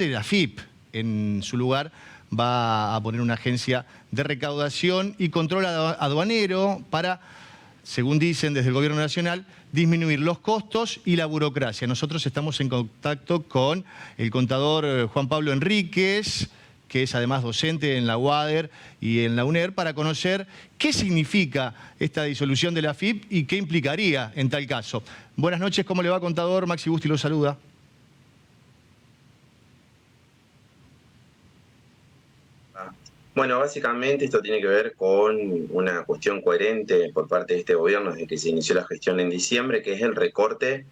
la AFIP, en su lugar, va a poner una agencia de recaudación y control aduanero para, según dicen desde el Gobierno Nacional, disminuir los costos y la burocracia. Nosotros estamos en contacto con el contador Juan Pablo Enríquez, que es además docente en la UADER y en la UNER, para conocer qué significa esta disolución de la AFIP y qué implicaría en tal caso. Buenas noches, ¿cómo le va, contador? Maxi Busti lo saluda. Bueno, básicamente esto tiene que ver con una cuestión coherente por parte de este gobierno desde que se inició la gestión en diciembre, que es el recorte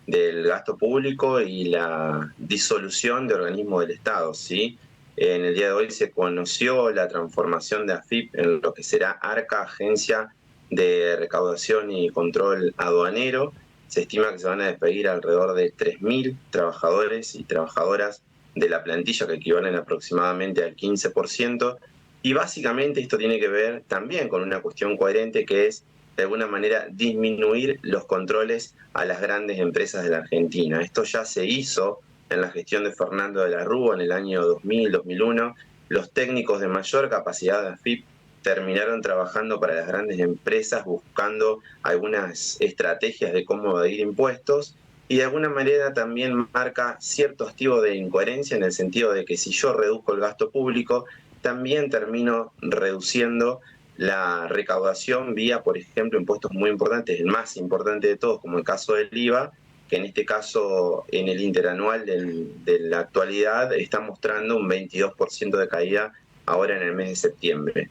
del gasto público y la disolución de organismos del Estado, ¿sí? En el día de hoy se conoció la transformación de AFIP en lo que será ARCA, Agencia de Recaudación y Control Aduanero. Se estima que se van a despedir alrededor de 3.000 trabajadores y trabajadoras de la plantilla, que equivalen aproximadamente al 15%, y básicamente esto tiene que ver también con una cuestión coherente, que es de alguna manera disminuir los controles a las grandes empresas de la Argentina. Esto ya se hizo en la gestión de Fernando de la Rúa en el año 2000, 2001. Los técnicos de mayor capacidad de AFIP terminaron trabajando para las grandes empresas buscando algunas estrategias de cómo evadir impuestos, y de alguna manera también marca cierto activo de incoherencia en el sentido de que si yo reduzco el gasto público, también termino reduciendo la recaudación vía, por ejemplo, impuestos muy importantes, el más importante de todos, como el caso del IVA, que en este caso, en el interanual de la actualidad, está mostrando un 22% de caída ahora en el mes de septiembre.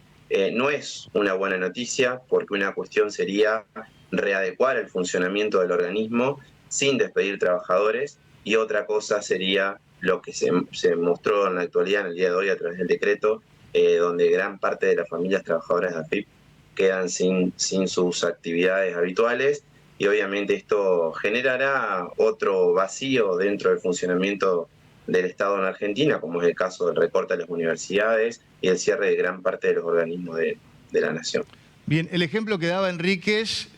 No es una buena noticia, porque una cuestión sería readecuar el funcionamiento del organismo sin despedir trabajadores, y otra cosa sería lo que se mostró en la actualidad, en el día de hoy, a través del decreto, donde gran parte de las familias trabajadoras de AFIP quedan sin sus actividades habituales, y obviamente esto generará otro vacío dentro del funcionamiento del Estado en Argentina, como es el caso del recorte a las universidades y el cierre de gran parte de los organismos de la nación. Bien, el ejemplo que daba Enríquez,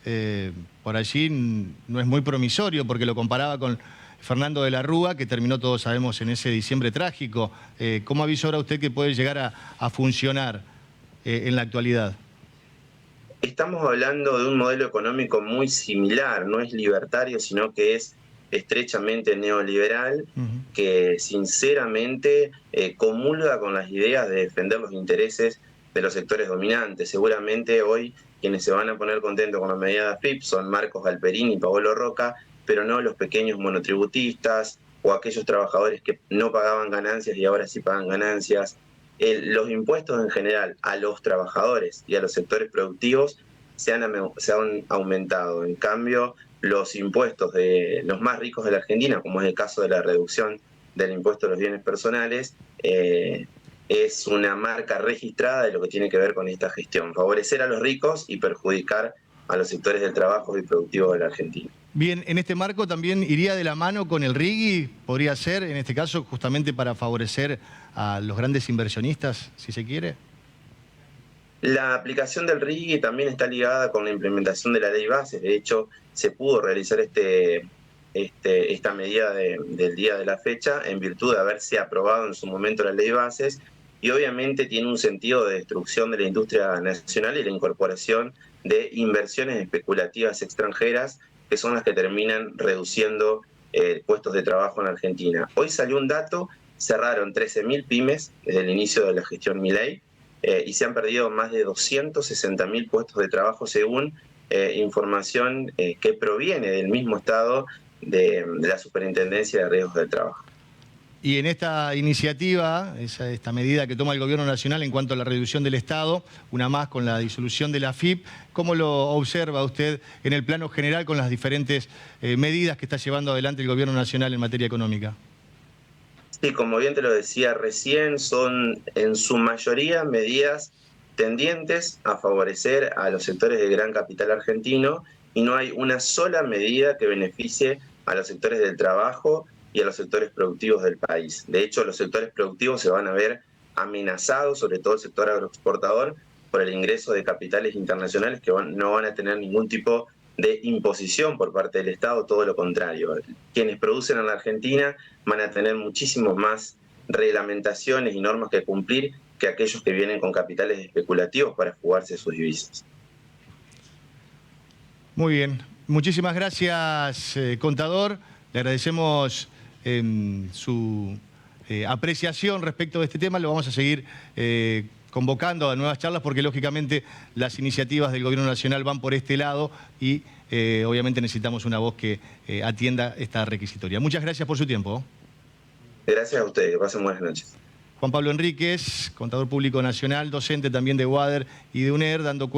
por allí no es muy promisorio, porque lo comparaba con Fernando de la Rúa, que terminó, todos sabemos, en ese diciembre trágico. ¿Cómo avisora usted que puede llegar a funcionar en la actualidad? Estamos hablando de un modelo económico muy similar, no es libertario, sino que es estrechamente neoliberal, que sinceramente comulga con las ideas de defender los intereses de los sectores dominantes. Seguramente hoy quienes se van a poner contentos con la medida de AFIP son Marcos Galperín y Paolo Roca, pero no los pequeños monotributistas o aquellos trabajadores que no pagaban ganancias y ahora sí pagan ganancias. Los impuestos en general a los trabajadores y a los sectores productivos se han aumentado. En cambio, los impuestos de los más ricos de la Argentina, como es el caso de la reducción del impuesto a los bienes personales, es una marca registrada de lo que tiene que ver con esta gestión: favorecer a los ricos y perjudicar a los sectores del trabajo y productivo de la Argentina. Bien, en este marco también iría de la mano con el RIGI, podría ser, en este caso, justamente para favorecer a los grandes inversionistas, si se quiere. La aplicación del RIGI también está ligada con la implementación de la ley bases. De hecho, se pudo realizar esta medida del día de la fecha en virtud de haberse aprobado en su momento la ley bases, y obviamente tiene un sentido de destrucción de la industria nacional y la incorporación de inversiones especulativas extranjeras, que son las que terminan reduciendo puestos de trabajo en Argentina. Hoy salió un dato: cerraron 13.000 pymes desde el inicio de la gestión Milei, y se han perdido más de 260.000 puestos de trabajo, según información que proviene del mismo Estado, de la Superintendencia de Riesgos del Trabajo. Y en esta iniciativa, esta medida que toma el Gobierno Nacional en cuanto a la reducción del Estado, una más con la disolución de la AFIP, ¿cómo lo observa usted en el plano general con las diferentes medidas que está llevando adelante el Gobierno Nacional en materia económica? Sí, como bien te lo decía recién, son en su mayoría medidas tendientes a favorecer a los sectores de gran capital argentino, y no hay una sola medida que beneficie a los sectores del trabajo y a los sectores productivos del país. De hecho, los sectores productivos se van a ver amenazados, sobre todo el sector agroexportador, por el ingreso de capitales internacionales que no van a tener ningún tipo de imposición por parte del Estado, todo lo contrario. Quienes producen en la Argentina van a tener muchísimos más reglamentaciones y normas que cumplir que aquellos que vienen con capitales especulativos para jugarse sus divisas. Muy bien. Muchísimas gracias, contador. Le agradecemos su apreciación respecto de este tema. Lo vamos a seguir convocando a nuevas charlas porque, lógicamente, las iniciativas del Gobierno Nacional van por este lado y, obviamente, necesitamos una voz que atienda esta requisitoria. Muchas gracias por su tiempo. Gracias a ustedes. Que pasen buenas noches. Juan Pablo Enríquez, contador público nacional, docente también de UADER y de UNER, dando